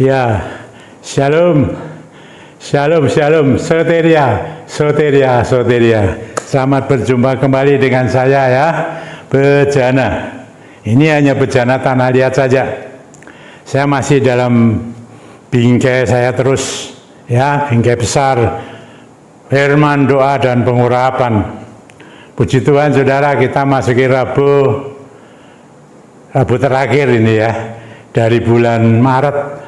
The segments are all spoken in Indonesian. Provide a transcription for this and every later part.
Ya, shalom, shalom, shalom, soteria, soteria, soteria. Selamat berjumpa kembali dengan saya ya, bejana. Ini hanya bejana tanah liat saja. Saya masih dalam bingkai saya terus, ya, bingkai besar, firman, doa, dan pengurapan. Puji Tuhan, saudara, kita masuki Rabu terakhir ini ya, dari bulan Maret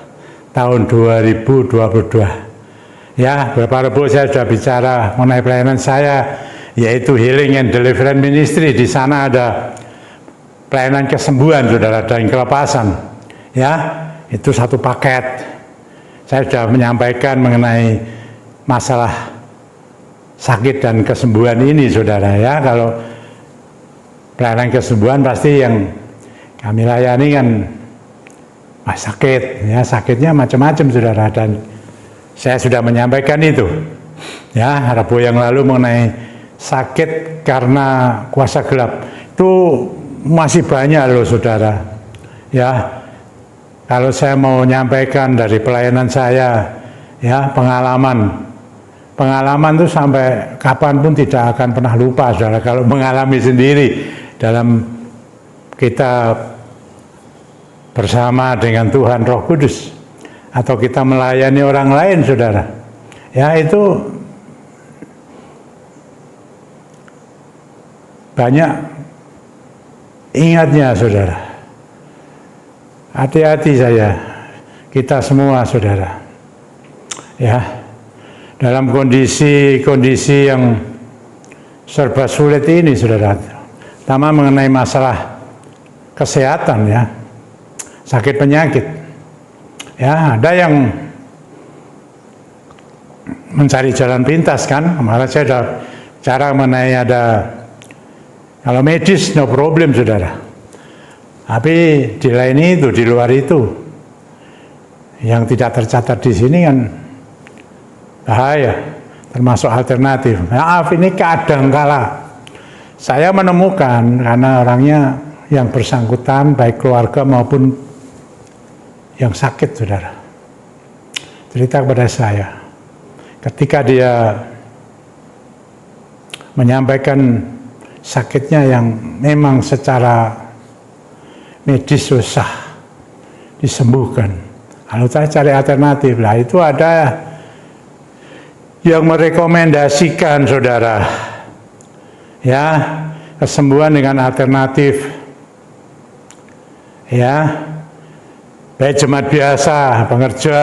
tahun 2022. Ya, beberapa Rabu saya sudah bicara mengenai pelayanan saya, yaitu Healing and Deliverance Ministry. Di sana ada pelayanan kesembuhan, saudara, dan kelepasan. Ya, itu satu paket. Saya sudah menyampaikan mengenai masalah sakit dan kesembuhan ini, saudara. Ya, kalau pelayanan kesembuhan pasti yang kami layani kan sakit, ya, sakitnya macam-macam, saudara, dan saya sudah menyampaikan itu, ya, Rabu yang lalu mengenai sakit karena kuasa gelap. Itu masih banyak loh, saudara. Ya, kalau saya mau menyampaikan dari pelayanan saya, ya, pengalaman itu sampai kapanpun tidak akan pernah lupa, saudara, kalau mengalami sendiri dalam kita bersama dengan Tuhan Roh Kudus, atau kita melayani orang lain, saudara. Ya, itu banyak ingatnya, saudara. Hati-hati saya, kita semua, saudara. Ya, dalam kondisi yang serba sulit ini, saudara, terutama mengenai masalah kesehatan, ya, sakit penyakit. Ya, ada yang mencari jalan pintas kan. Kemarin saya sudah bicara mengenai ada, kalau medis no problem, saudara. Tapi di lain itu, di luar itu, yang tidak tercatat di sini kan bahaya, termasuk alternatif. Maaf, ini kadangkala saya menemukan, karena orangnya yang bersangkutan, baik keluarga maupun yang sakit, saudara, cerita kepada saya ketika dia menyampaikan sakitnya yang memang secara medis susah disembuhkan. Lalu saya cari alternatif lah, itu ada yang merekomendasikan, saudara, ya, kesembuhan dengan alternatif, ya, baik jemaat biasa, pengerja,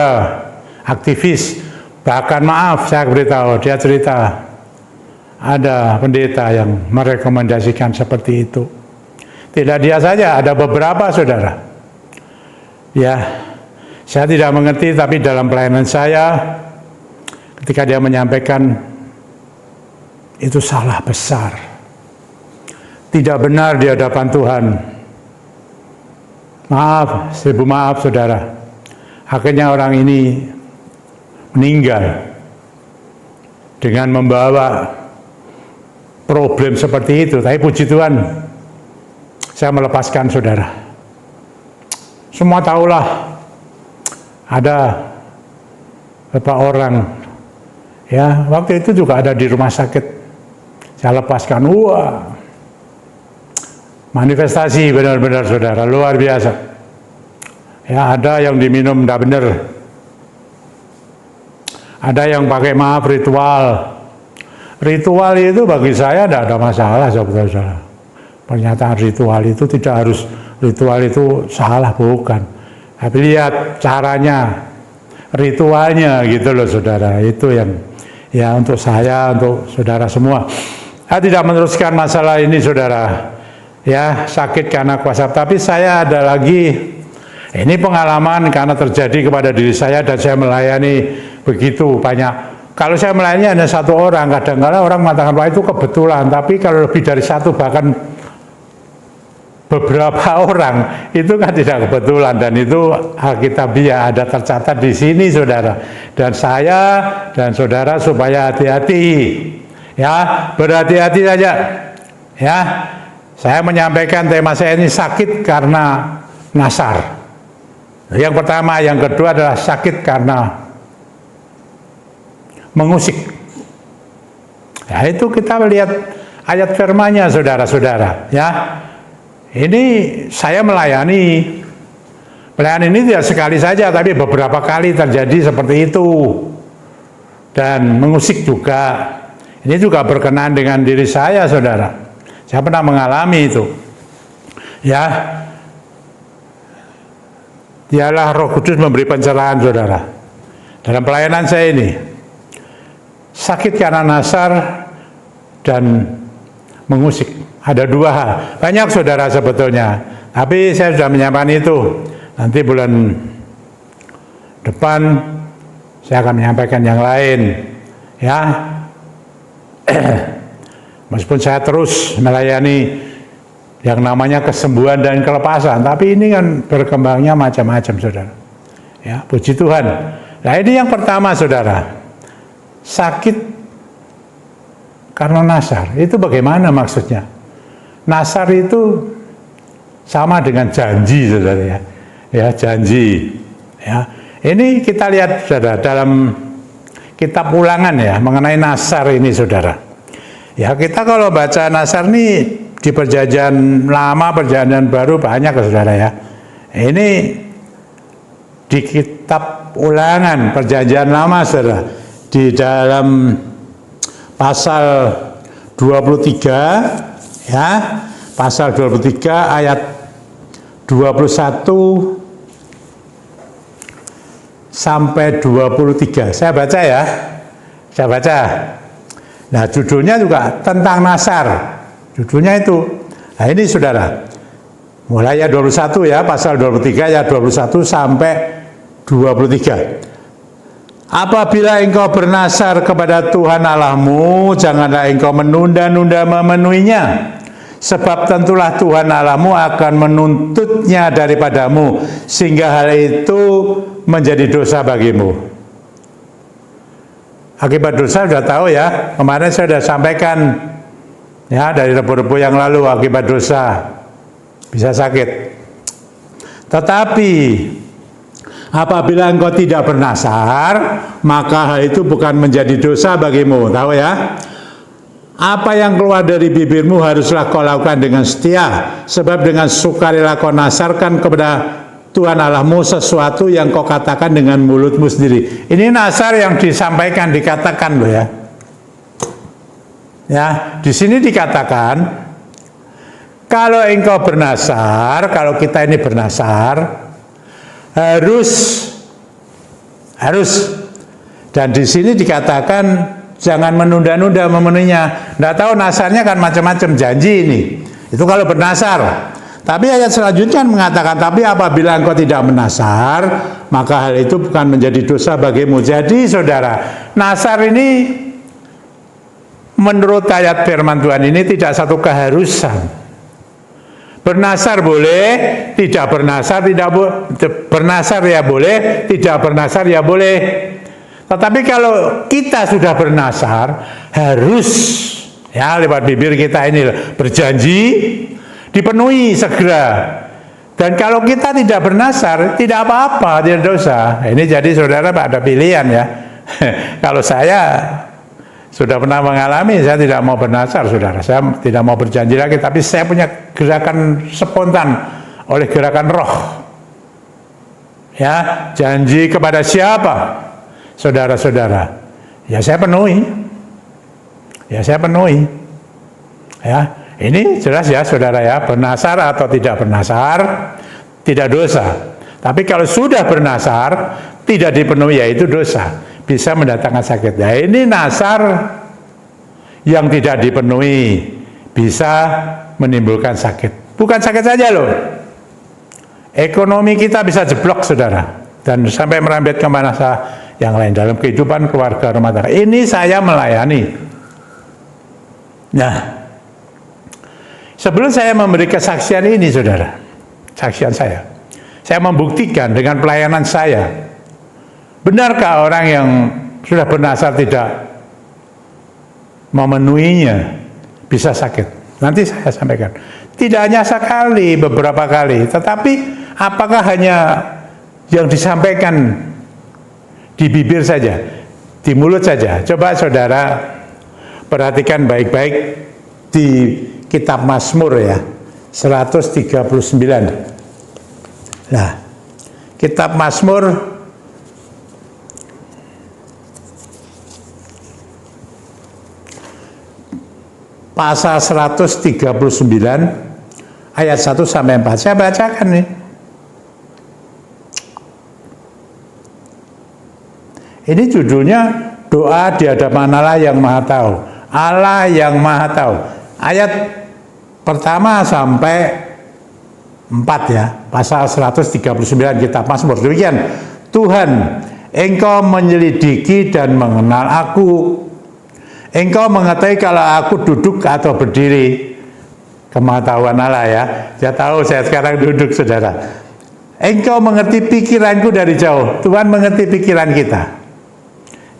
aktivis, bahkan maaf, saya beritahu, dia cerita ada pendeta yang merekomendasikan seperti itu. Tidak dia saja, ada beberapa, saudara. Ya, saya tidak mengerti, tapi dalam pelayanan saya, ketika dia menyampaikan, itu salah besar, tidak benar di hadapan Tuhan. Maaf, seribu maaf, saudara. Akhirnya orang ini meninggal dengan membawa problem seperti itu. Tapi puji Tuhan, saya melepaskan, saudara. Semua tahulah ada beberapa orang, ya, waktu itu juga ada di rumah sakit. Saya lepaskan, wah, manifestasi benar-benar, saudara, luar biasa. Ya, ada yang diminum tidak benar, ada yang pakai, maaf, ritual itu bagi saya tidak ada masalah, saudara. Pernyataan ritual itu tidak harus, ritual itu salah, bukan, tapi lihat caranya, ritualnya, gitu loh, saudara. Itu yang, ya, untuk saya, untuk saudara semua. Saya tidak meneruskan masalah ini, saudara. Ya, sakit karena kuasa, tapi saya ada lagi, ini pengalaman karena terjadi kepada diri saya dan saya melayani begitu banyak. Kalau saya melayani hanya satu orang, kadang-kadang orang mengatakan, wah, itu kebetulan, tapi kalau lebih dari satu, bahkan beberapa orang, itu kan tidak kebetulan, dan itu Alkitabiah, ada tercatat di sini, saudara. Dan saya dan saudara supaya hati-hati, ya, berhati-hati saja, ya. Saya menyampaikan tema saya ini sakit karena nasar. Yang pertama, yang kedua adalah sakit karena mengusik. Ya, itu kita lihat ayat firman-Nya, saudara-saudara. Ya, ini saya melayani ini tidak sekali saja, tapi beberapa kali terjadi seperti itu. Dan mengusik juga. Ini juga berkenaan dengan diri saya, saudara. Saya pernah mengalami itu. Ya, dialah Roh Kudus memberi pencerahan, saudara. Dalam pelayanan saya ini, sakit karena nasar dan mengusik. Ada dua hal. Banyak, saudara, sebetulnya. Tapi saya sudah menyampaikan itu. Nanti bulan depan saya akan menyampaikan yang lain. Ya, meskipun saya terus melayani yang namanya kesembuhan dan kelepasan, tapi ini kan berkembangnya macam-macam, saudara. Ya, puji Tuhan. Nah, ini yang pertama, saudara. Sakit karena nasar. Itu bagaimana maksudnya? Nasar itu sama dengan janji, saudara, ya. Ya, janji. Ya, ini kita lihat, saudara, dalam kitab Ulangan, ya, mengenai nasar ini, saudara. Ya, kita kalau baca nasar ini di Perjanjian Lama, Perjanjian Baru banyak, saudara, ya. Ini di kitab Ulangan Perjanjian Lama, saudara, di dalam pasal 23, ya, pasal 23 ayat 21 sampai 23. Saya baca, ya. Saya baca. Nah, judulnya juga tentang nasar. Judulnya itu. Nah, ini, saudara. Mulai ayat 21, ya, pasal 23 ayat 21 sampai 23. Apabila engkau bernasar kepada Tuhan Allahmu, janganlah engkau menunda-nunda memenuhinya. Sebab tentulah Tuhan Allahmu akan menuntutnya daripadamu, sehingga hal itu menjadi dosa bagimu. Akibat dosa sudah tahu, ya. Kemarin saya sudah sampaikan, ya, dari rebu-rebu yang lalu, akibat dosa bisa sakit. Tetapi apabila engkau tidak bernasar, maka hal itu bukan menjadi dosa bagimu. Tahu, ya? Apa yang keluar dari bibirmu haruslah kau lakukan dengan setia, sebab dengan sukarela kau nasarkan kepada Tuhan Allahmu sesuatu yang kau katakan dengan mulutmu sendiri. Ini nasar yang disampaikan, dikatakan, loh, ya. Ya, di sini dikatakan, kalau engkau bernasar, kalau kita ini bernasar, harus, dan di sini dikatakan jangan menunda-nunda memenuhinya. Nggak tahu, nasarnya kan macam-macam, janji ini. Itu kalau bernasar. Tapi ayat selanjutnya mengatakan, tapi apabila engkau tidak menasar, maka hal itu bukan menjadi dosa bagimu. Jadi, saudara, nasar ini menurut ayat firman Tuhan ini tidak satu keharusan. Bernasar boleh, tidak bernasar tidak boleh. Bernasar ya boleh, tidak bernasar ya boleh. Tetapi kalau kita sudah bernasar, harus, ya, lewat bibir kita ini berjanji, dipenuhi segera. Dan kalau kita tidak bernasar, tidak apa-apa, tidak dosa. Ini jadi, saudara, ada pilihan, ya. Kalau saya sudah pernah mengalami, saya tidak mau bernasar, saudara. Saya tidak mau berjanji lagi, tapi saya punya gerakan spontan oleh gerakan roh. Ya, janji kepada siapa? Saudara-saudara, ya saya penuhi. Ya, saya penuhi. Ya, ini jelas, ya, saudara, ya, bernasar atau tidak bernasar tidak dosa. Tapi kalau sudah bernasar tidak dipenuhi, ya itu dosa, bisa mendatangkan sakit. Nah, ini nasar yang tidak dipenuhi bisa menimbulkan sakit. Bukan sakit saja, loh. Ekonomi kita bisa jeblok, saudara, dan sampai merembet ke masalah yang lain dalam kehidupan keluarga rumah tangga. Ini saya melayani. Nah, sebelum saya memberi kesaksian ini, saudara, saksian saya membuktikan dengan pelayanan saya, benarkah orang yang sudah bernasar tidak memenuhinya bisa sakit? Nanti saya sampaikan. Tidak hanya sekali, beberapa kali. Tetapi apakah hanya yang disampaikan di bibir saja, di mulut saja. Coba saudara perhatikan baik-baik di kitab Mazmur ya, 139. Nah, kitab Mazmur pasal 139 ayat 1 sampai 4. Saya bacakan nih. Ini judulnya doa di hadapan Allah yang Maha Tahu. Allah yang Maha Tahu. Ayat pertama sampai 4 ya. Pasal 139 kitab Mazmur. Demikian. Tuhan, Engkau menyelidiki dan mengenal aku. Engkau mengetahui kalau aku duduk atau berdiri. Kemahatawan Allah ya. Dia tahu saya sekarang duduk, saudara. Engkau mengerti pikiranku dari jauh. Tuhan mengerti pikiran kita.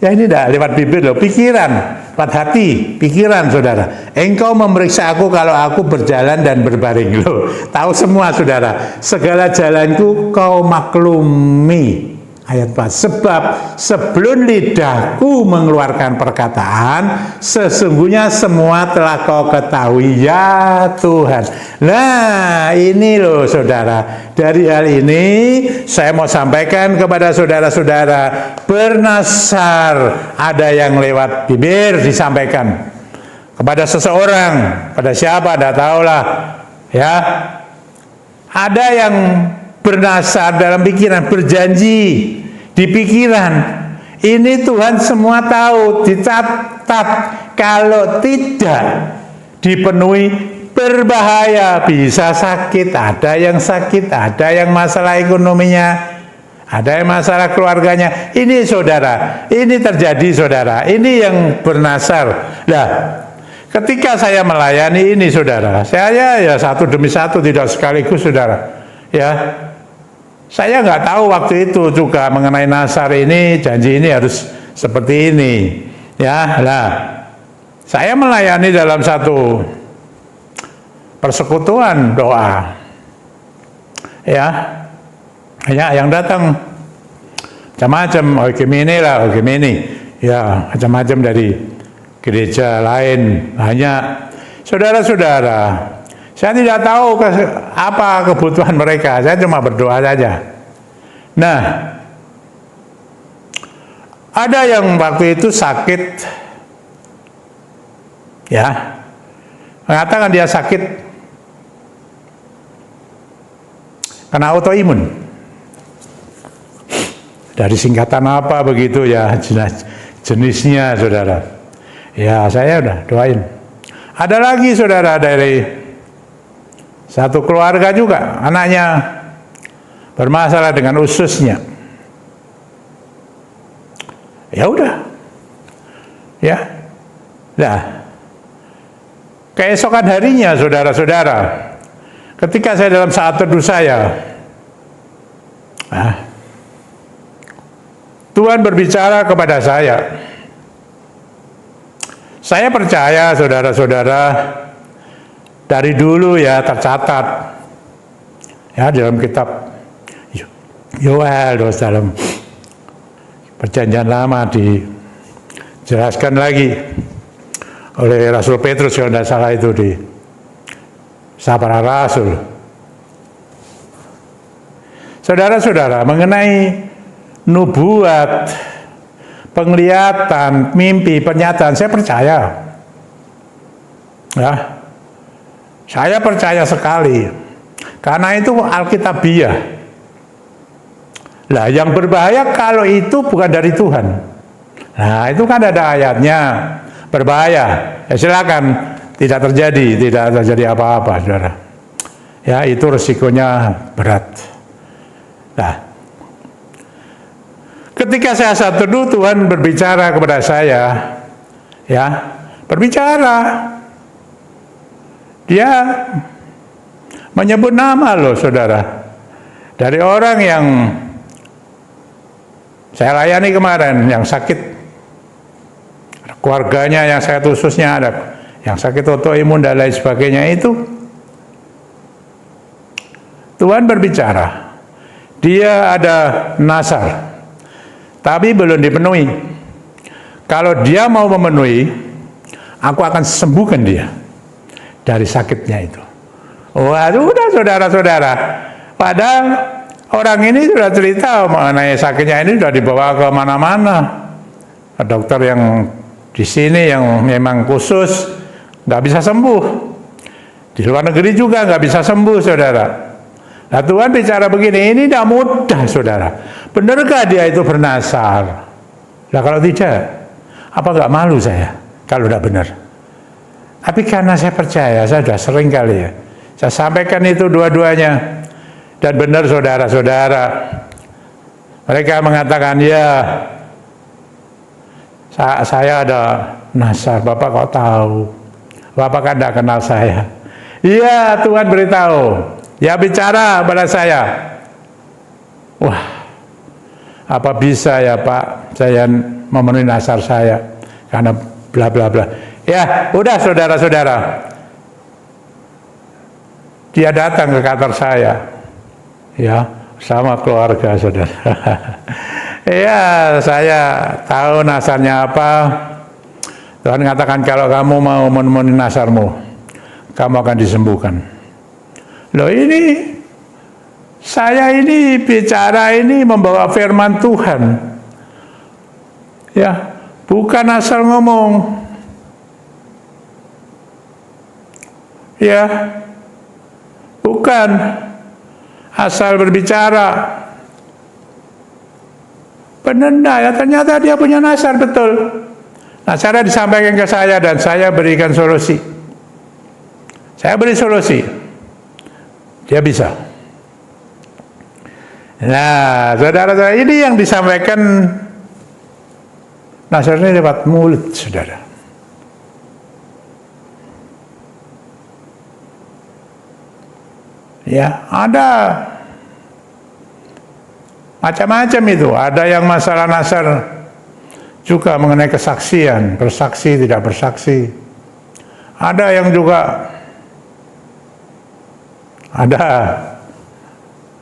Ya ini dah lewat bibir loh, pikiran, lewat hati, pikiran saudara. Engkau memeriksa aku kalau aku berjalan dan berbaring loh. Tahu semua saudara. Segala jalanku kau maklumi. Ayat 4. Sebab sebelum lidahku mengeluarkan perkataan, sesungguhnya semua telah kau ketahui ya Tuhan. Nah ini loh saudara. Dari hal ini saya mau sampaikan kepada saudara-saudara. Bernasar ada yang lewat bibir disampaikan kepada seseorang, pada siapa tidak tahulah ya. Ada yang bernasar dalam pikiran, berjanji di pikiran. Ini Tuhan semua tahu, dicatat. Kalau tidak dipenuhi berbahaya, bisa sakit. Ada yang sakit, ada yang masalah ekonominya, ada yang masalah keluarganya. Ini saudara, ini terjadi saudara. Ini yang bernasar. Nah, ketika saya melayani ini saudara, saya ya satu demi satu, tidak sekaligus saudara. Ya, saya nggak tahu waktu itu juga mengenai nasar ini, janji ini harus seperti ini. Ya, lah, saya melayani dalam satu persekutuan doa. Ya, yang datang macam-macam, Gemini lah, Gemini. Ya, macam-macam dari gereja lain, banyak. Saudara-saudara, saya tidak tahu apa kebutuhan mereka, saya cuma berdoa saja. Nah, ada yang waktu itu sakit, ya, mengatakan dia sakit karena autoimun. Dari singkatan apa begitu ya, jenisnya saudara. Ya, saya udah doain. Ada lagi saudara dari satu keluarga juga, anaknya bermasalah dengan ususnya. Ya udah, ya, nah, keesokan harinya, saudara-saudara, ketika saya dalam saat teduh saya, Tuhan berbicara kepada saya. Saya percaya, saudara-saudara, dari dulu ya tercatat ya dalam kitab Yoel, dalam perjanjian lama dijelaskan lagi oleh Rasul Petrus kalau tidak salah itu di Sabara Rasul. Saudara-saudara, mengenai nubuat, penglihatan, mimpi, pernyataan, saya percaya. Ya. Saya percaya sekali, karena itu Alkitabiah. Lah, yang berbahaya kalau itu bukan dari Tuhan. Nah, itu kan ada ayatnya, berbahaya. Ya silakan, tidak terjadi apa-apa, saudara. Ya, itu resikonya berat. Nah, ketika saya saat teduh, Tuhan berbicara kepada saya, ya, berbicara. Dia menyebut nama loh saudara, dari orang yang saya layani kemarin, yang sakit, keluarganya yang sakit ususnya, ada yang sakit autoimun dan lain sebagainya. Itu Tuhan berbicara, dia ada nasar, tapi belum dipenuhi. Kalau dia mau memenuhi, aku akan sembuhkan dia dari sakitnya itu. Wah, sudah saudara-saudara. Padahal orang ini sudah cerita mengenai sakitnya ini, sudah dibawa ke mana-mana. Dokter yang di sini yang memang khusus nggak bisa sembuh. Di luar negeri juga nggak bisa sembuh, saudara. Nah, Tuhan bicara begini, ini tidak mudah, saudara. Benarkah dia itu bernasar? Nah, kalau tidak, apa nggak malu saya kalau tidak benar? Tapi karena saya percaya, saya sudah sering kali ya, saya sampaikan itu dua-duanya. Dan benar, saudara-saudara. Mereka mengatakan, ya, saya ada nasar. Bapak kok tahu? Bapak kan tidak kenal saya. Iya, Tuhan beritahu. Ya, bicara pada saya. Wah, apa bisa ya Pak, saya memenuhi nasar saya karena bla bla bla. Ya, udah saudara-saudara. Dia datang ke kantor saya. Ya, sama keluarga, saudara. Ya, saya tahu nasarnya apa. Tuhan katakan kalau kamu mau memenuhi nasarmu, kamu akan disembuhkan. Loh, ini saya ini bicara ini membawa firman Tuhan. Ya, bukan asal ngomong. Ya, bukan asal berbicara. Benar ya, ternyata dia punya nasar, betul. Nasarnya disampaikan ke saya dan saya berikan solusi. Saya beri solusi. Dia bisa. Nah, saudara-saudara, ini yang disampaikan nasarnya lewat mulut, saudara. Ya, ada macam-macam itu. Ada yang masalah nasar juga mengenai kesaksian, bersaksi tidak bersaksi. Ada yang juga ada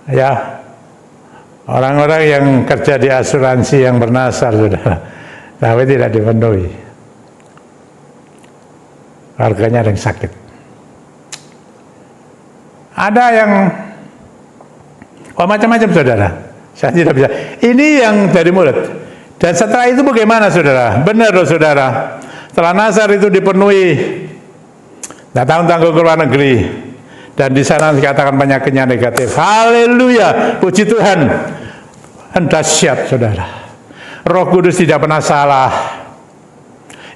ya orang-orang yang kerja di asuransi yang bernasar, saudara, tapi tidak dipenuhi. Harganya ada yang sakit. Ada yang macam-macam, saudara. Saya tidak bisa. Ini yang dari mulut. Dan setelah itu bagaimana, saudara? Benar loh, saudara. Setelah nasar itu dipenuhi, datang ke luar negeri. Dan di sana dikatakan penyakitnya negatif. Haleluya, puji Tuhan. Dahsyat, saudara. Roh Kudus tidak pernah salah.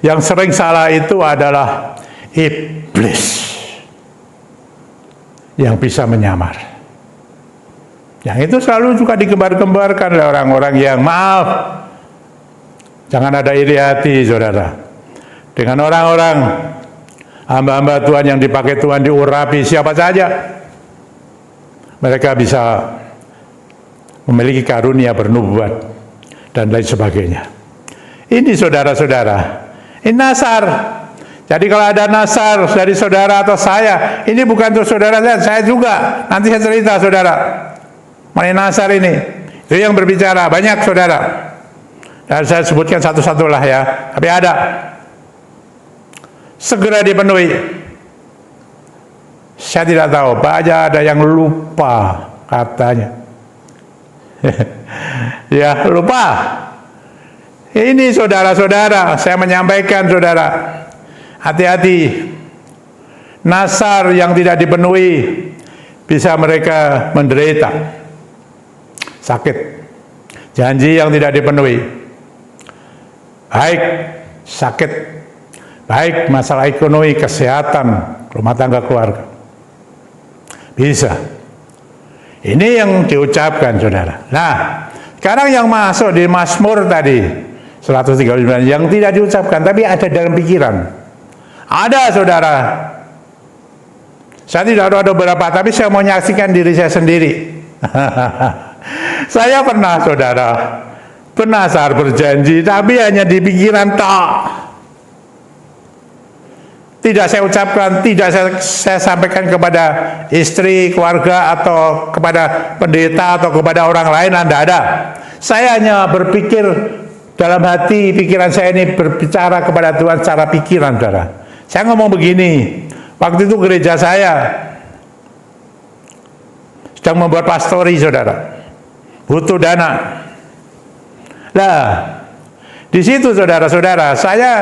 Yang sering salah itu adalah iblis yang bisa menyamar. Yang itu selalu juga digembar-gembarkan oleh orang-orang yang, maaf, jangan ada iri hati, saudara. Dengan orang-orang hamba-hamba Tuhan yang dipakai Tuhan, diurapi siapa saja, mereka bisa memiliki karunia bernubuat dan lain sebagainya. Ini saudara-saudara, ini nasar. Jadi kalau ada nasar dari saudara atau saya, ini bukan untuk saudara saya juga. Nanti saya cerita, saudara, mengenai nasar ini. Itu yang berbicara banyak, saudara. Dan saya sebutkan satu-satu lah ya. Tapi ada. Segera dipenuhi. Saya tidak tahu, banyak ada yang lupa katanya. Ya, lupa. Ini saudara-saudara, saya menyampaikan, saudara, hati-hati. Nasar yang tidak dipenuhi bisa mereka menderita sakit. Janji yang tidak dipenuhi, baik sakit, baik masalah ekonomi, kesehatan, rumah tangga, keluarga, bisa. Ini yang diucapkan, saudara. Nah, sekarang yang masuk di Mazmur tadi 139 yang tidak diucapkan tapi ada dalam pikiran. Ada, saudara. Saya tidak tahu ada berapa, tapi saya mau menyaksikan diri saya sendiri. Saya pernah, saudara, bernasar berjanji, tapi hanya di pikiran tak. tidak saya ucapkan, tidak saya sampaikan kepada istri, keluarga, atau kepada pendeta, atau kepada orang lain, tidak ada. Saya hanya berpikir dalam hati, pikiran saya ini berbicara kepada Tuhan secara pikiran, saudara. Saya ngomong begini, waktu itu gereja saya sedang membuat pastori, saudara, butuh dana. Nah, di situ saudara-saudara, saya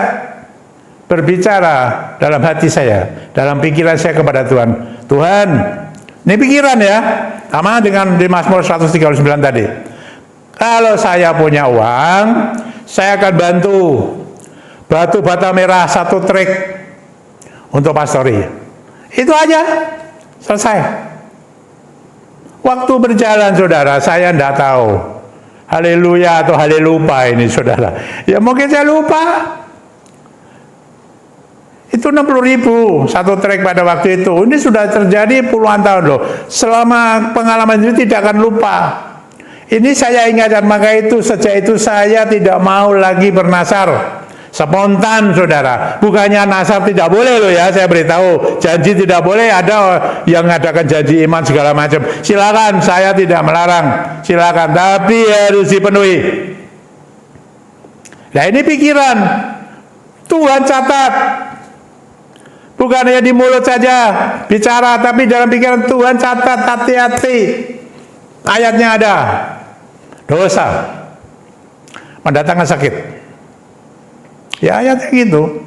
berbicara dalam hati saya, dalam pikiran saya kepada Tuhan. Tuhan, ini pikiran ya, sama dengan di Mazmur 139 tadi. Kalau saya punya uang, saya akan bantu batu bata merah 1 trek untuk pastori. Itu aja, selesai. Waktu berjalan, saudara, saya tidak tahu haleluya atau halelupa ini, saudara. Ya mungkin saya lupa. Itu 60.000 1 trek pada waktu itu. Ini sudah terjadi puluhan tahun loh. Selama pengalaman itu tidak akan lupa. Ini saya ingatkan, maka itu sejak itu saya tidak mau lagi bernasar spontan, saudara. Bukannya nasar tidak boleh loh ya, saya beritahu. Janji tidak boleh, ada yang mengadakan janji iman segala macam. Silakan, saya tidak melarang. Silakan, tapi harus dipenuhi. Nah ini pikiran. Tuhan catat. Bukan hanya di mulut saja bicara, tapi dalam pikiran Tuhan catat, hati-hati. Ayatnya ada. Dosa mendatangkan sakit. Ya ayatnya gitu.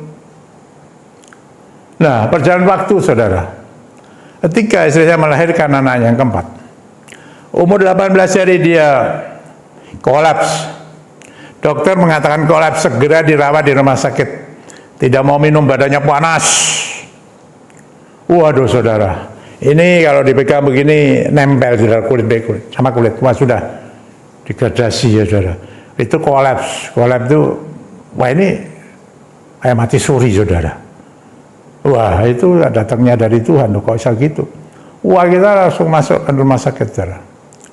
Nah, perjalanan waktu, saudara. Ketika istri saya melahirkan anaknya yang keempat, umur 18 hari dia kolaps. Dokter mengatakan kolaps, segera dirawat di rumah sakit. Tidak mau minum, badannya panas. Waduh, saudara, ini kalau dipegang begini nempel di kulit sama kulit. Wah sudah degradasi ya, saudara. Itu kolaps itu, wah ini kayak mati suri, saudara. Wah itu datangnya dari Tuhan, kok bisa gitu. Wah kita langsung masuk ke rumah sakit, saudara.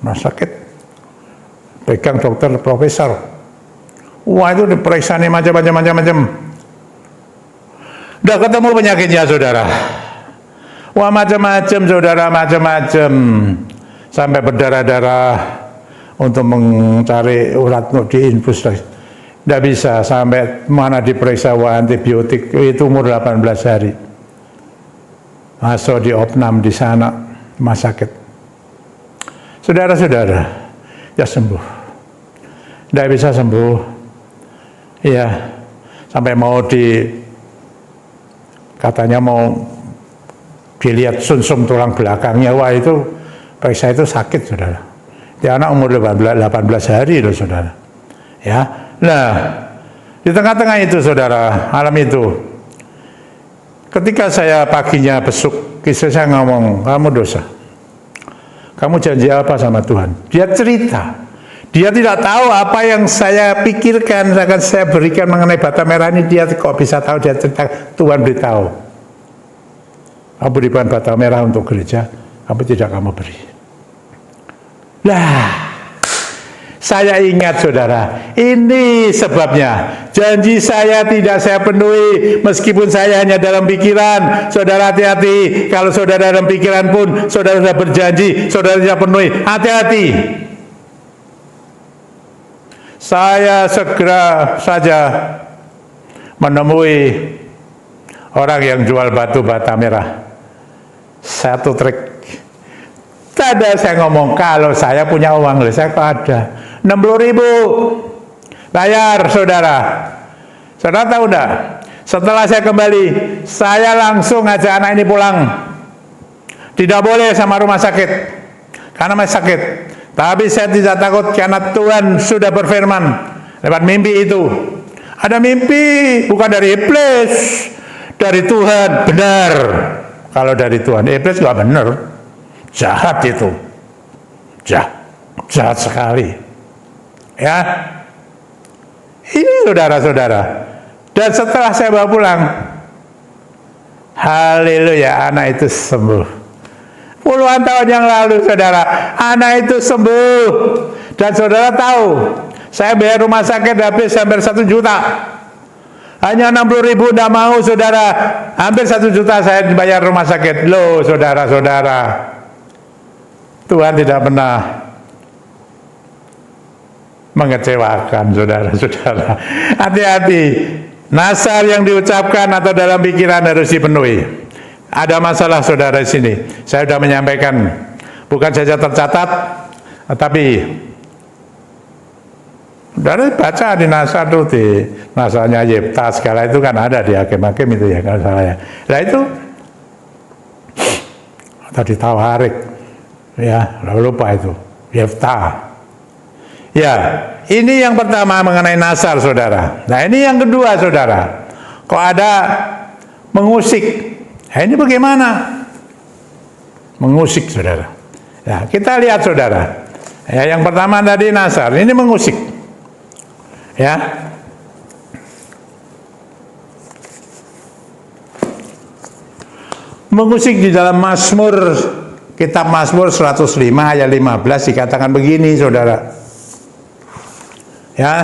Rumah sakit, pegang dokter profesor. Wah itu diperiksa nih macam-macam. Udah ketemu penyakitnya, saudara. Wah macam-macam, saudara, macam-macam. Sampai berdarah-darah untuk mencari urat untuk diinfus. Tidak bisa, sampai mana diperiksa, wah antibiotik. Itu umur 18 hari. Masuk di opnam di sana, rumah sakit. Saudara-saudara, ya sembuh. Tidak bisa sembuh. Iya, sampai mau katanya mau dilihat sumsum tulang belakangnya, wah itu periksa itu sakit, saudara. Dia anak umur 18 hari loh, saudara. Ya, nah di tengah-tengah itu, saudara, malam itu, ketika saya paginya besuk, istri saya ngomong, kamu dosa. Kamu janji apa sama Tuhan? Dia cerita. Dia tidak tahu apa yang saya pikirkan, akan saya berikan mengenai bata merah ini. Dia kok bisa tahu, dia cerita, Tuhan beritahu. Kamu berikan bata merah untuk gereja, kamu beri. Lah, saya ingat, saudara, ini sebabnya. Janji saya tidak saya penuhi, meskipun saya hanya dalam pikiran. Saudara hati-hati, kalau saudara dalam pikiran pun, saudara sudah berjanji, saudara tidak penuhi. Hati-hati. Saya segera saja menemui orang yang jual batu bata merah. 1 trek. Tadi saya ngomong, kalau saya punya uang, saya kok ada 60.000 bayar, saudara. Saudara tahu enggak? Setelah saya kembali, saya langsung ngajak anak ini pulang. Tidak boleh sama rumah sakit, karena masih sakit. Tapi saya tidak takut, karena Tuhan sudah berfirman lewat mimpi itu. Ada mimpi bukan dari iblis, dari Tuhan, benar. Kalau dari Tuhan, iblis nggak benar, jahat itu, jahat sekali. Ya, ini saudara-saudara. Dan setelah saya bawa pulang, haleluya, anak itu sembuh. Puluhan tahun yang lalu, saudara, anak itu sembuh. Dan saudara tahu, saya bayar rumah sakit habis hampir 1 juta. Hanya 60.000 tidak mau, saudara. Hampir 1 juta saya dibayar rumah sakit. Loh, saudara-saudara, Tuhan tidak pernah mengecewakan, saudara-saudara. Hati-hati, nasar yang diucapkan atau dalam pikiran harus dipenuhi. Ada masalah, saudara, di sini. Saya sudah menyampaikan, bukan saja tercatat, tapi saudara baca di nasar itu, di nasarnya Yefta segala itu kan ada di Hakim-Hakim itu ya, kalau salah ya. Nah itu tadi Tawarik, ya, lupa itu Yefta. Ya, ini yang pertama mengenai nasar, saudara. Nah ini yang kedua, saudara. Kok ada mengusik? Nah, ini bagaimana? Mengusik, saudara. Ya, kita lihat, saudara. Ya, yang pertama tadi nasar, ini mengusik. Ya. Mengusik di dalam Mazmur, kitab Mazmur 105 ayat 15 dikatakan begini, saudara. Ya.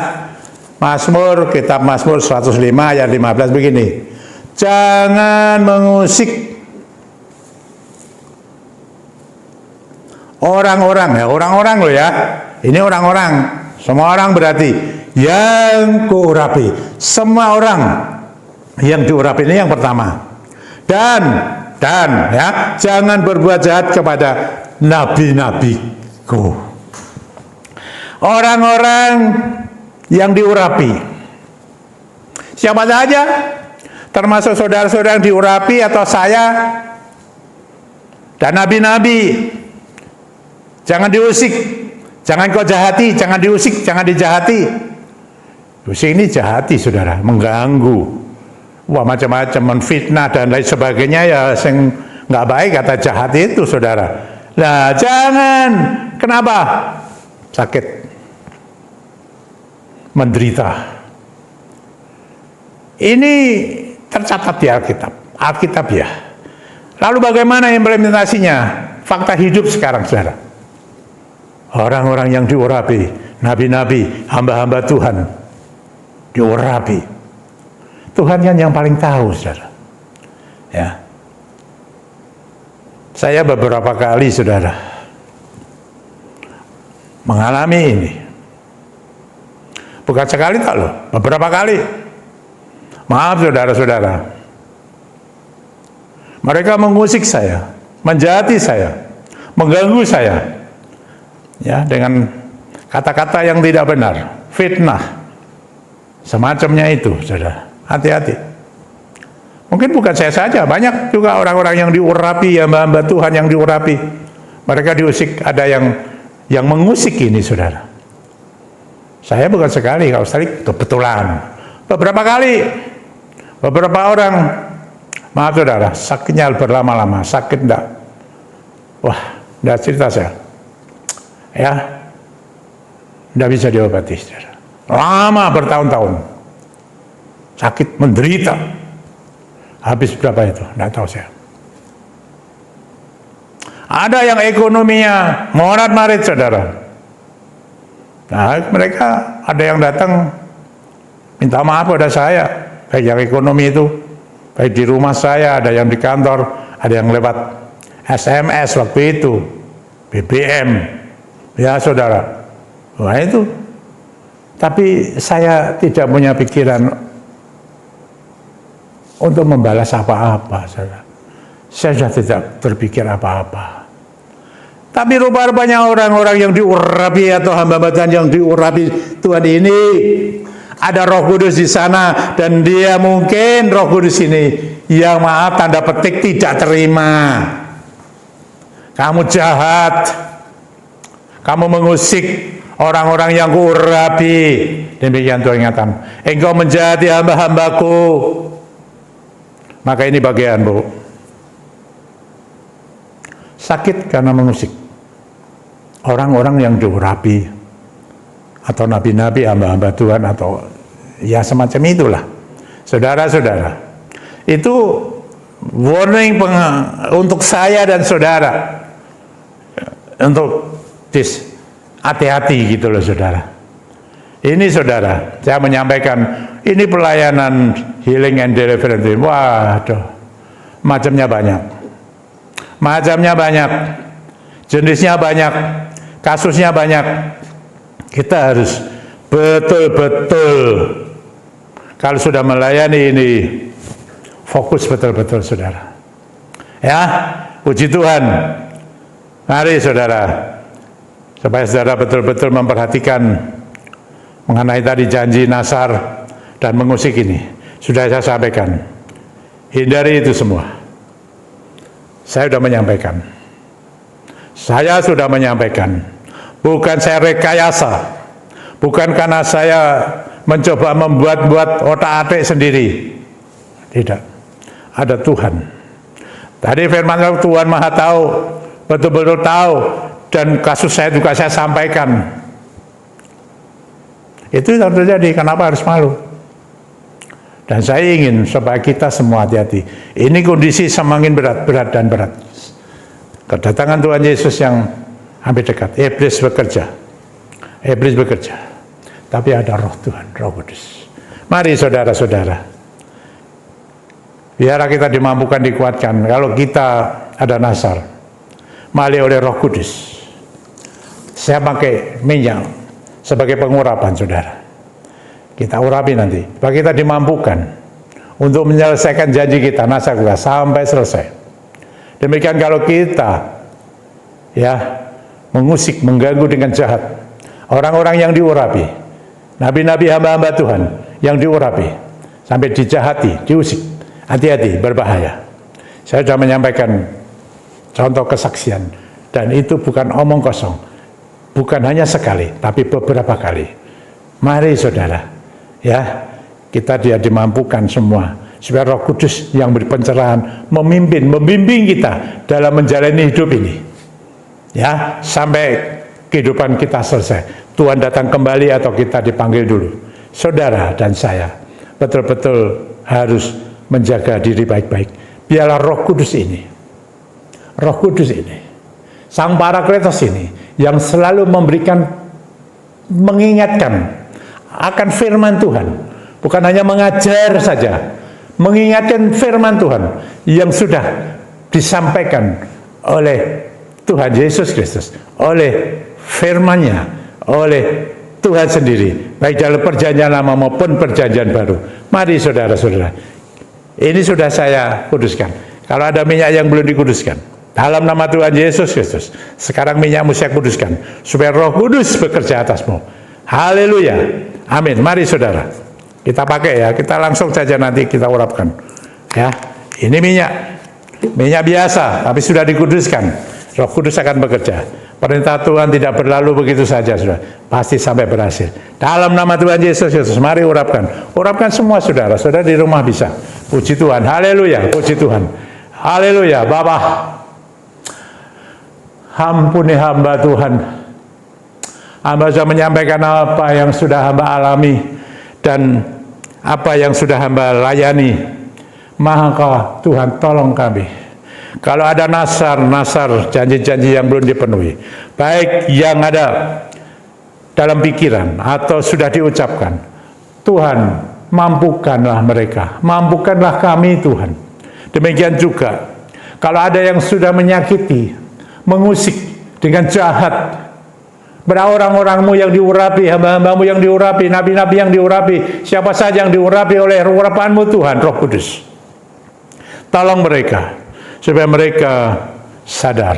Mazmur, kitab Mazmur 105 ayat 15 begini. Jangan mengusik orang-orang, ya, orang-orang loh ya. Ini orang-orang, semua orang berarti yang kuurapi. Semua orang yang diurapi ini yang pertama. Dan ya, jangan berbuat jahat kepada nabi-nabiku. Orang-orang yang diurapi. Siapa saja? Termasuk saudara-saudara yang diurapi atau saya dan nabi-nabi. Jangan diusik, jangan kau jahati, jangan diusik, jangan dijahati. Usik ini jahati, saudara, mengganggu. Wah, macam-macam, menfitnah dan lain sebagainya ya, yang nggak baik kata jahat itu, saudara. Nah, jangan. Kenapa? Sakit, menderita. Ini tercatat di Alkitab ya. Lalu bagaimana implementasinya? Fakta hidup sekarang, saudara. Orang-orang yang diurapi, nabi-nabi, hamba-hamba Tuhan, diurapi. Tuhan kan yang paling tahu, saudara. Ya. Saya beberapa kali, saudara, mengalami ini. Bukan sekali tak loh, beberapa kali. Maaf, saudara-saudara. Mereka mengusik saya, menjahati saya, mengganggu saya. Ya, dengan kata-kata yang tidak benar, fitnah, semacamnya itu, saudara. Hati-hati. Mungkin bukan saya saja, banyak juga orang-orang yang diurapi, hamba-hamba Tuhan yang diurapi. Mereka diusik, ada yang mengusik ini, saudara. Saya bukan sekali, kalau sekali kebetulan. Beberapa kali, beberapa orang, maaf saudara, sakitnya berlama-lama, sakit enggak? Wah, enggak cerita saya. Ya, enggak bisa diobati, saudara. Lama, bertahun-tahun. Sakit, menderita. Habis berapa itu? Enggak tahu saya. Ada yang ekonominya morat-marit, saudara. Nah, mereka ada yang datang minta maaf pada saya, baik yang ekonomi itu, baik di rumah saya, ada yang di kantor, ada yang lewat SMS waktu itu, BBM, ya saudara. Wah itu. Tapi saya tidak punya pikiran untuk membalas apa-apa, saudara. Saya sudah tidak terpikir apa-apa. Tapi rupa-rupanya orang-orang yang diurapi atau hamba-hamba Tuhan yang diurapi Tuhan ini, ada Roh Kudus di sana, dan dia mungkin Roh Kudus ini yang maaf tanda petik tidak terima. Kamu jahat, kamu mengusik orang-orang yang kuurapi. Demikian Tuhan ingatkan. Engkau menjadi hamba-hambaku. Maka ini bagian, Bu. Sakit karena mengusik orang-orang yang diurapi atau nabi-nabi, hamba-hamba Tuhan, atau ya semacam itulah. Saudara-saudara, itu warning untuk saya dan saudara, untuk hati-hati gitu loh, saudara. Ini saudara, saya menyampaikan Ini pelayanan healing and deliverance. Waduh, macamnya banyak. Macamnya banyak. Jenisnya banyak. Kasusnya banyak. Kita harus betul-betul, kalau sudah melayani ini, fokus betul-betul, saudara. Ya, puji Tuhan. Mari saudara, supaya saudara betul-betul memperhatikan mengenai tadi janji Nasar dan mengusik ini. Sudah saya sampaikan. Hindari itu semua. Saya sudah menyampaikan. Saya sudah menyampaikan. Bukan saya rekayasa. Bukan karena saya mencoba membuat-buat otak-atik sendiri. Tidak. Ada Tuhan. Tadi firman Tuhan Maha Tahu, betul-betul tahu, dan kasus saya juga saya sampaikan. Itu yang terjadi. Kenapa harus malu? Dan saya ingin supaya kita semua hati-hati. Ini kondisi semakin berat dan berat. Kedatangan Tuhan Yesus yang hampir dekat. Iblis bekerja. Iblis bekerja. Tapi ada roh Tuhan, Roh Kudus. Mari saudara-saudara. Biarlah kita dimampukan, dikuatkan. Kalau kita ada Nasar, mali oleh Roh Kudus. Saya pakai minyak sebagai pengurapan, saudara. Kita urapi nanti. Supaya kita dimampukan untuk menyelesaikan janji kita, Nasar kita, sampai selesai. Demikian kalau kita mengusik, mengganggu dengan jahat orang-orang yang diurapi, nabi-nabi, hamba-hamba Tuhan yang diurapi, sampai dijahati, diusik, hati-hati, berbahaya. Saya sudah menyampaikan contoh kesaksian, dan itu bukan omong kosong, bukan hanya sekali, tapi beberapa kali. Mari saudara, kita dimampukan semua, supaya Roh Kudus yang beri pencerahan membimbing kita dalam menjalani hidup ini, sampai kehidupan kita selesai. Tuhan datang kembali atau kita dipanggil dulu. Saudara dan saya betul-betul harus menjaga diri baik-baik. Biarlah Roh Kudus ini, Sang Parakletos ini, yang selalu mengingatkan akan firman Tuhan. Bukan hanya mengajar saja, mengingatkan firman Tuhan yang sudah disampaikan oleh Tuhan Yesus Kristus, oleh firman-Nya, oleh Tuhan sendiri, baik dalam perjanjian lama maupun perjanjian baru. Mari saudara-saudara, ini sudah saya kuduskan. Kalau ada minyak yang belum dikuduskan, dalam nama Tuhan Yesus Kristus, sekarang minyakmu saya kuduskan, supaya Roh Kudus bekerja atasmu. Haleluya, amin. Mari saudara, kita pakai kita langsung saja nanti kita urapkan. Ini minyak biasa, tapi sudah dikuduskan. Roh Kudus akan bekerja. Perintah Tuhan tidak berlalu begitu saja, saudara. Pasti sampai berhasil. Dalam nama Tuhan Yesus Kristus, mari urapkan. Urapkan semua saudara. Saudara di rumah bisa. Puji Tuhan. Haleluya. Puji Tuhan. Haleluya. Bapa, ampuni hamba Tuhan. Hamba sudah menyampaikan apa yang sudah hamba alami dan apa yang sudah hamba layani. Maka Tuhan tolong kami. Kalau ada nasar, janji-janji yang belum dipenuhi, baik yang ada dalam pikiran atau sudah diucapkan, Tuhan mampukanlah mereka, mampukanlah kami Tuhan. Demikian juga, kalau ada yang sudah menyakiti, mengusik dengan jahat, orang-orangmu yang diurapi, hamba-hambamu yang diurapi, nabi-nabi yang diurapi, siapa saja yang diurapi oleh urapanmu Tuhan, Roh Kudus. Tolong mereka, supaya mereka sadar,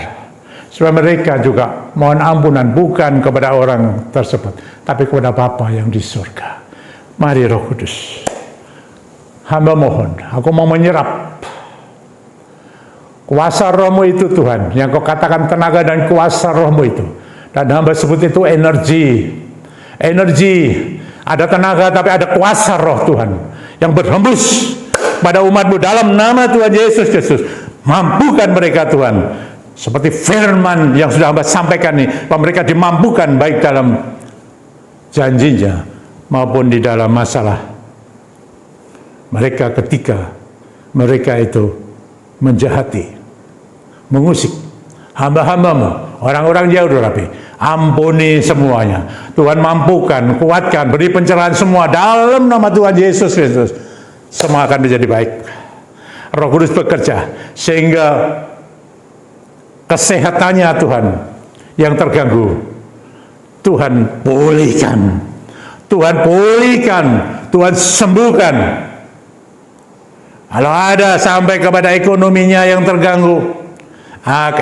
supaya mereka juga mohon ampunan, bukan kepada orang tersebut, tapi kepada Bapa yang di surga. Mari Roh Kudus, hamba mohon, aku mau menyerap kuasa Roh-Mu itu Tuhan, yang Kau katakan tenaga dan kuasa Roh-Mu itu, dan hamba sebut itu energi. Ada tenaga tapi ada kuasa Roh Tuhan yang berhembus pada umat-Mu dalam nama Tuhan Yesus Kristus. Mampukan mereka Tuhan, seperti firman yang sudah hamba sampaikan ini, bahwa mereka dimampukan baik dalam janjinya maupun di dalam masalah mereka ketika mereka itu menjahati, mengusik hamba-hambamu, orang-orang jauh Rabi. Ampuni semuanya. Tuhan mampukan, kuatkan, beri pencerahan semua dalam nama Tuhan Yesus Kristus. Semua akan menjadi baik. Roh Kudus bekerja sehingga kesehatannya Tuhan yang terganggu Tuhan pulihkan, Tuhan pulihkan, Tuhan sembuhkan. Kalau ada sampai kepada ekonominya yang terganggu,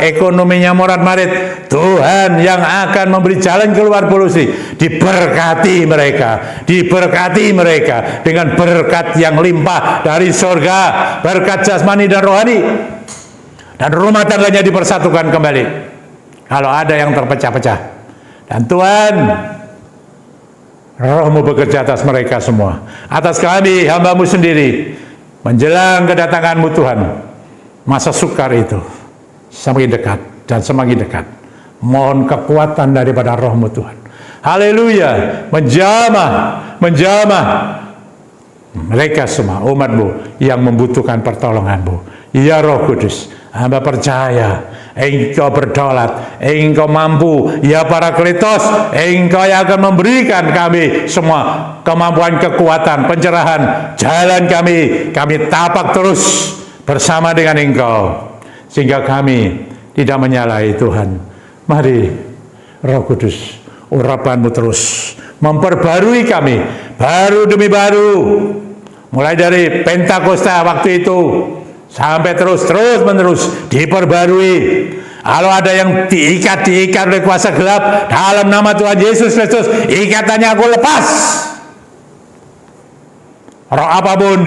ekonominya morat-marit, Tuhan yang akan memberi jalan keluar polusi. Diberkati mereka dengan berkat yang limpah dari surga, berkat jasmani dan rohani, dan rumah tangganya dipersatukan kembali kalau ada yang terpecah-pecah. Dan Tuhan, Roh-Mu bekerja atas mereka semua, atas kami hamba-Mu sendiri, menjelang kedatangan-Mu Tuhan. Masa sukar itu semakin dekat dan semakin dekat. Mohon kekuatan daripada Roh-Mu Tuhan. Haleluya. Menjamah mereka semua umat-Mu yang membutuhkan pertolongan-Mu. Ya Roh Kudus, hamba percaya Engkau berdaulat, Engkau mampu. Ya Parakletos, Engkau yang akan memberikan kami semua kemampuan, kekuatan, pencerahan. Jalan kami tapak terus bersama dengan Engkau, sehingga kami tidak menyalahi Tuhan. Mari Roh Kudus, urapan-Mu terus memperbarui kami, baru demi baru, mulai dari Pentakosta waktu itu sampai terus menerus diperbarui. Kalau ada yang diikat oleh kuasa gelap, dalam nama Tuhan Yesus Kristus, ikatannya aku lepas. Roh apapun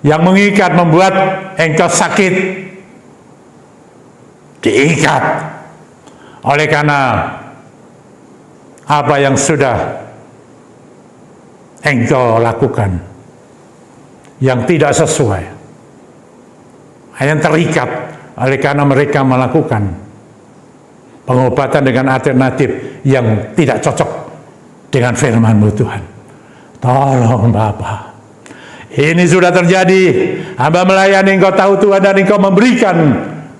yang mengikat, membuat engkau sakit, diikat. Oleh karena apa yang sudah engkau lakukan yang tidak sesuai, yang terikat oleh karena mereka melakukan pengobatan dengan alternatif yang tidak cocok dengan firman-Mu Tuhan. Tolong Bapa, ini sudah terjadi. Hamba melayani Engkau tahu Tuhan, dan Engkau memberikan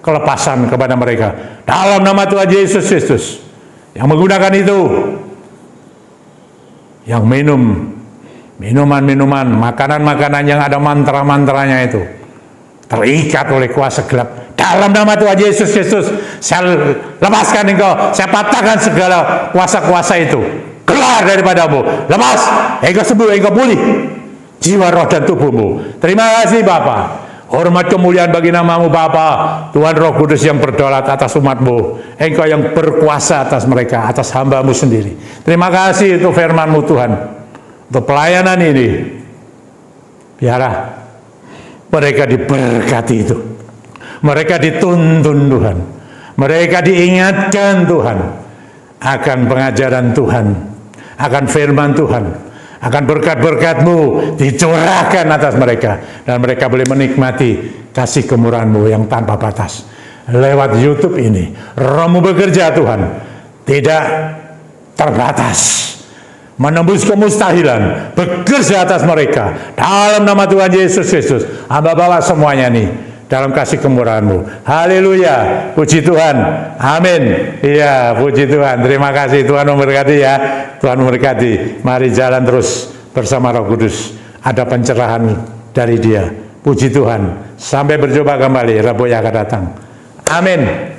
kelepasan kepada mereka dalam nama Tuhan Yesus Kristus. Yang menggunakan itu, yang minum minuman, makanan yang ada mantra-mantranya itu, terikat oleh kuasa gelap. Dalam nama Tuhan Yesus Kristus, saya lepaskan engkau, saya patahkan segala kuasa-kuasa itu. Keluar daripadamu, lepas, engkau sembuh, engkau pulih jiwa, roh, dan tubuhmu. Terima kasih Bapa. Hormat kemuliaan bagi nama-Mu Bapa, Tuhan Roh Kudus yang berdaulat atas umat-Mu. Engkau yang berkuasa atas mereka, atas hamba-Mu sendiri. Terima kasih untuk firman-Mu Tuhan, untuk pelayanan ini. Biarlah mereka diberkati itu, mereka dituntun Tuhan, mereka diingatkan Tuhan akan pengajaran Tuhan, akan firman Tuhan, akan berkat-berkat-Mu dicurahkan atas mereka, dan mereka boleh menikmati kasih kemurahan-Mu yang tanpa batas. Lewat YouTube ini, Roh-Mu bekerja Tuhan, tidak terbatas, menembus kemustahilan, bekerja atas mereka. Dalam nama Tuhan Yesus Kristus, hamba bawa semuanya nih dalam kasih kemurahan-Mu. Haleluya, puji Tuhan, amin. Iya, puji Tuhan, terima kasih. Tuhan memberkati ya, Tuhan memberkati. Mari jalan terus bersama Roh Kudus, ada pencerahan dari Dia. Puji Tuhan, sampai berjumpa kembali Rabu yang akan datang. Amin.